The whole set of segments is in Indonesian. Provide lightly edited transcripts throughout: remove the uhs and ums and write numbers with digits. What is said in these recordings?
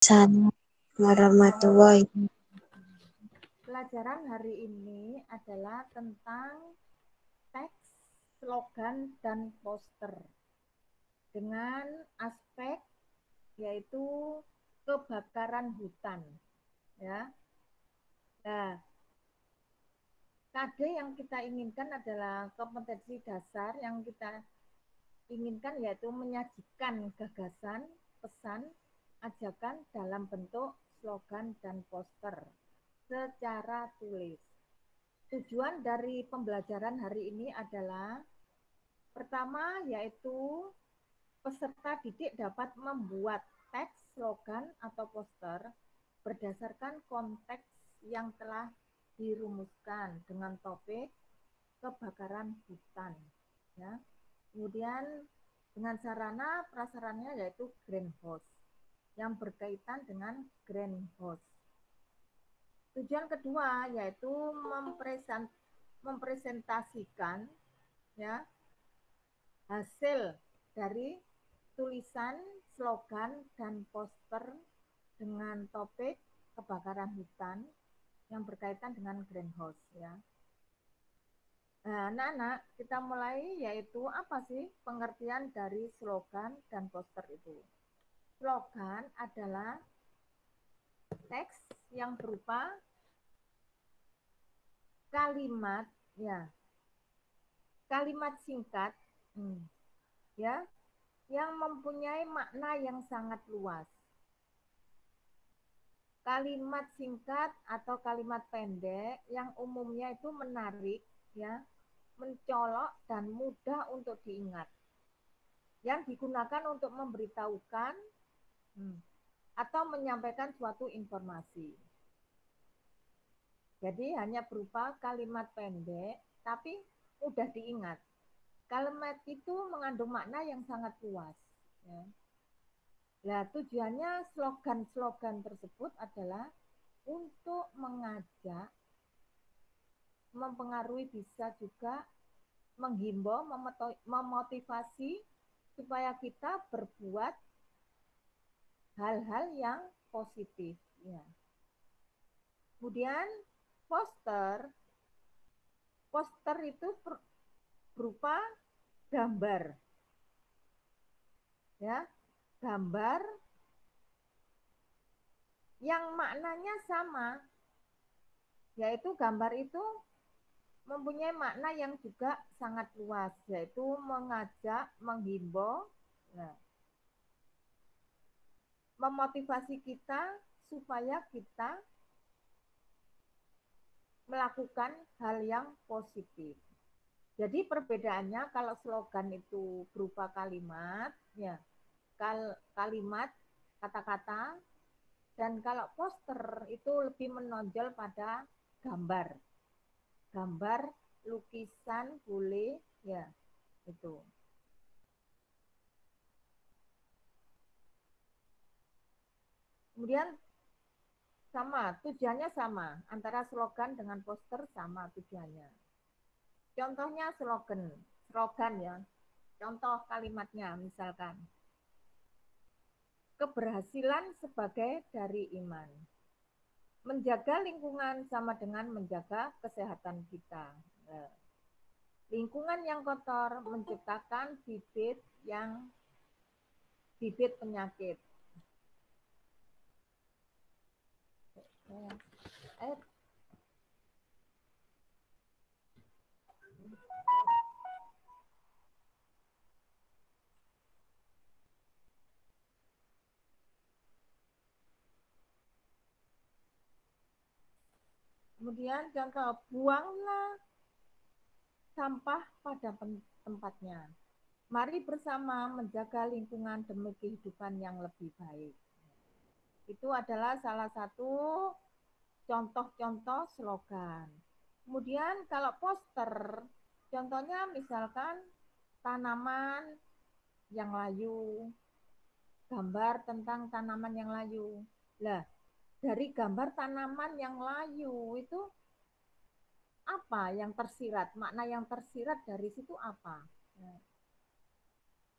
Assalamualaikum warahmatullahi. Pelajaran hari ini adalah tentang teks, slogan, dan poster dengan aspek yaitu kebakaran hutan. Ya, nah, KD yang kita inginkan adalah kompetensi dasar yang kita inginkan yaitu menyajikan gagasan, pesan, ajakan dalam bentuk slogan dan poster secara tulis. Tujuan dari pembelajaran hari ini adalah pertama yaitu peserta didik dapat membuat teks, slogan, atau poster berdasarkan konteks yang telah dirumuskan dengan topik kebakaran hutan. Ya. Kemudian dengan sarana prasarannya yaitu greenhouse yang berkaitan dengan greenhouse. Tujuan kedua yaitu mempresentasikan ya hasil dari tulisan, slogan, dan poster dengan topik kebakaran hutan yang berkaitan dengan greenhouse ya. Nah, anak-anak, kita mulai yaitu apa sih pengertian dari slogan dan poster itu? Slogan adalah teks yang berupa kalimat ya, kalimat singkat ya yang mempunyai makna yang sangat luas. Kalimat singkat atau kalimat pendek yang umumnya itu menarik ya, mencolok dan mudah untuk diingat. Yang digunakan untuk memberitahukan atau menyampaikan suatu informasi. Jadi hanya berupa kalimat pendek tapi mudah diingat. Kalimat itu mengandung makna yang sangat luas. Ya. Nah, tujuannya slogan-slogan tersebut adalah untuk mengajak, mempengaruhi, bisa juga menghimbau, memotivasi supaya kita berbuat hal-hal yang positif. Ya. Kemudian poster itu berupa gambar, ya, gambar yang maknanya sama, yaitu gambar itu mempunyai makna yang juga sangat luas, yaitu mengajak, menghimbau, nah, memotivasi kita supaya kita melakukan hal yang positif. Jadi perbedaannya kalau slogan itu berupa kalimat, ya, kalimat, kata-kata, dan kalau poster itu lebih menonjol pada gambar. Gambar, lukisan, boleh, ya, itu. Kemudian sama, tujuannya sama, antara slogan dengan poster sama tujuannya. Contohnya slogan ya. Contoh kalimatnya misalkan. Keberhasilan sebagai dari iman. Menjaga lingkungan sama dengan menjaga kesehatan kita. Lingkungan yang kotor menciptakan bibit penyakit. Kemudian contoh, buanglah sampah pada tempatnya. Mari bersama menjaga lingkungan demi kehidupan yang lebih baik. Itu adalah salah satu contoh-contoh slogan. Kemudian kalau poster, contohnya misalkan tanaman yang layu, gambar tentang tanaman yang layu. Lah, dari gambar tanaman yang layu itu apa yang tersirat? Makna yang tersirat dari situ apa?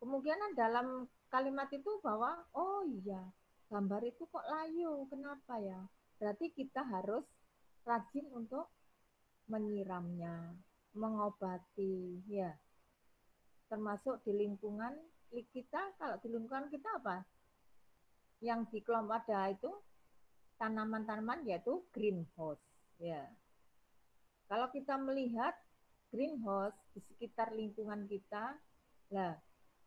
Kemungkinan dalam kalimat itu bahwa, oh iya, gambar itu kok layu, kenapa ya? Berarti kita harus rajin untuk menyiramnya, mengobati, ya. Termasuk di lingkungan kita, kalau di lingkungan kita apa? Yang di kelompok ada itu tanaman-tanaman yaitu greenhouse, ya. Kalau kita melihat greenhouse di sekitar lingkungan kita, lah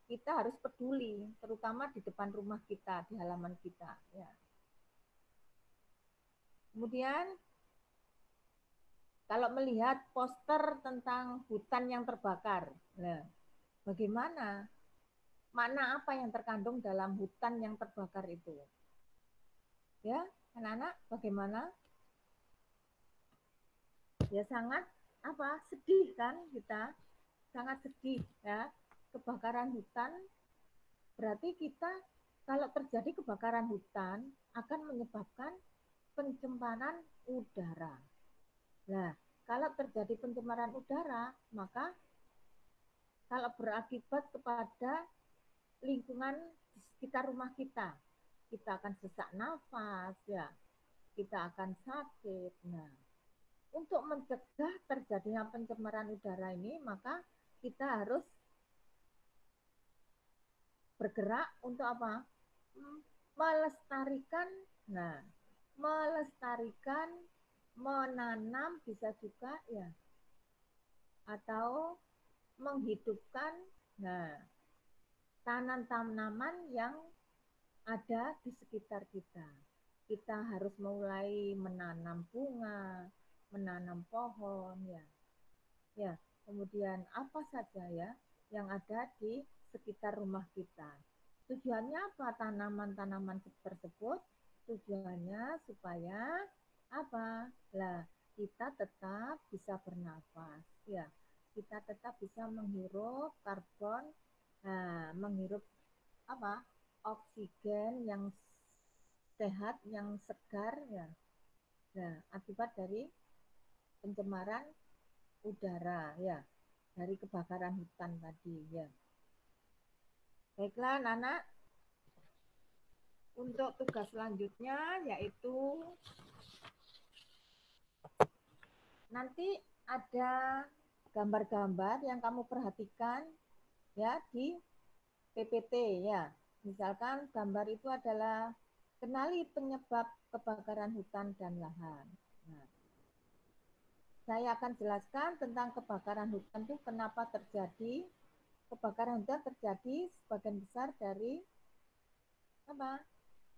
kita harus peduli, terutama di depan rumah kita, di halaman kita. Ya. Kemudian kalau melihat poster tentang hutan yang terbakar, nah, bagaimana? Makna apa yang terkandung dalam hutan yang terbakar itu? Ya, anak-anak, bagaimana? Ya sangat apa? Sedih kan kita, sangat sedih ya. Kebakaran hutan berarti kita kalau terjadi kebakaran hutan akan menyebabkan pencemaran udara. Nah, kalau terjadi pencemaran udara, maka kalau berakibat kepada lingkungan di sekitar rumah kita akan sesak nafas, ya, kita akan sakit. Nah, untuk mencegah terjadinya pencemaran udara ini, maka kita harus bergerak untuk apa? Melestarikan, nah, melestarikan, menanam bisa juga ya, atau menghidupkan, nah, tanaman-tanaman yang ada di sekitar kita. Kita harus mulai menanam bunga, menanam pohon, ya. Ya, kemudian apa saja ya yang ada di sekitar rumah kita. Tujuannya apa tanaman-tanaman tersebut? Tujuannya supaya apa? Lah, kita tetap bisa bernafas, ya. Kita tetap bisa menghirup karbon, nah, menghirup apa? Oksigen yang sehat, yang segar, ya. Nah, akibat dari pencemaran udara, ya, dari kebakaran hutan tadi, ya. Baiklah, Nana, untuk tugas selanjutnya yaitu nanti ada gambar-gambar yang kamu perhatikan ya di PPT ya. Misalkan gambar itu adalah kenali penyebab kebakaran hutan dan lahan. Nah, saya akan jelaskan tentang kebakaran hutan itu kenapa terjadi. Kebakaran hutan terjadi sebagian besar dari apa?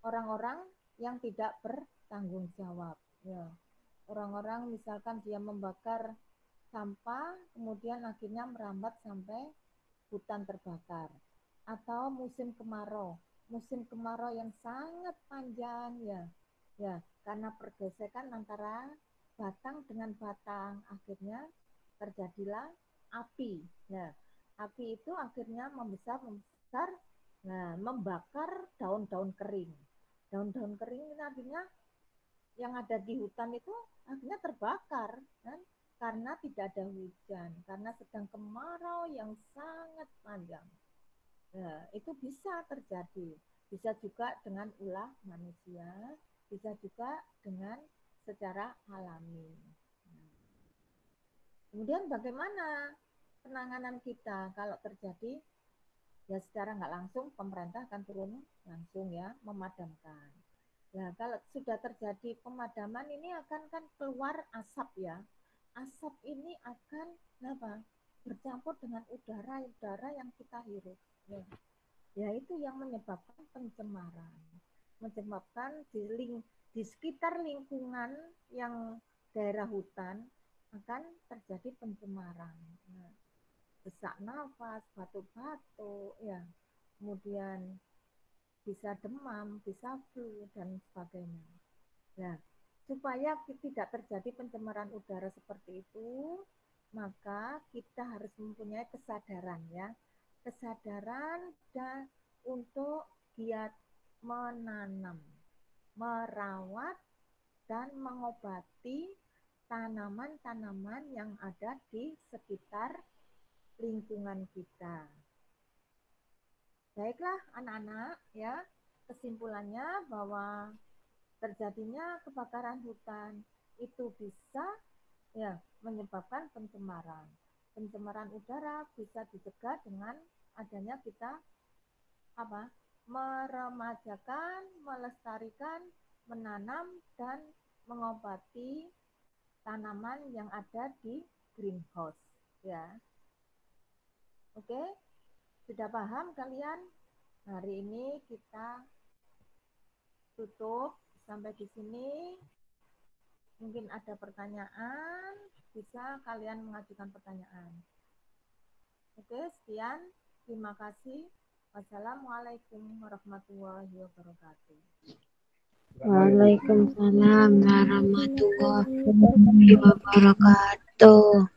Orang-orang yang tidak bertanggung jawab. Ya. Orang-orang misalkan dia membakar sampah, kemudian akhirnya merambat sampai hutan terbakar. Atau musim kemarau yang sangat panjang ya, ya karena pergesekan antara batang dengan batang, akhirnya terjadilah api. Nah, api itu akhirnya membesar, nah membakar daun-daun kering. Daun-daun kering ini artinya yang ada di hutan itu akhirnya terbakar kan, karena tidak ada hujan, karena sedang kemarau yang sangat panjang. Nah, itu bisa terjadi. Bisa juga dengan ulah manusia, bisa juga dengan secara alami. Kemudian bagaimana penanganan kita kalau terjadi? Ya secara nggak langsung pemerintah akan turun langsung ya memadamkan. Nah, kalau sudah terjadi pemadaman ini akan kan keluar asap ya. Asap ini akan apa? Bercampur dengan udara yang kita hirup. Ya itu yang menyebabkan pencemaran. Menyebabkan di sekitar lingkungan yang daerah hutan akan terjadi pencemaran. Nah, sesak nafas, batuk-batuk, ya. Kemudian bisa demam, bisa flu, dan sebagainya. Nah, supaya tidak terjadi pencemaran udara seperti itu, maka kita harus mempunyai kesadaran ya. Kesadaran dan untuk giat menanam, merawat, dan mengobati tanaman-tanaman yang ada di sekitar lingkungan kita. Baiklah anak-anak ya, kesimpulannya bahwa terjadinya kebakaran hutan itu bisa ya menyebabkan pencemaran. Pencemaran udara bisa dicegah dengan adanya kita meremajakan, melestarikan, menanam dan mengobati tanaman yang ada di greenhouse ya. Oke, sudah paham kalian? Hari ini kita tutup sampai di sini. Mungkin ada pertanyaan, bisa kalian mengajukan pertanyaan. Oke, sekian. Terima kasih. Wassalamualaikum warahmatullahi wabarakatuh. Waalaikumsalam warahmatullahi wabarakatuh.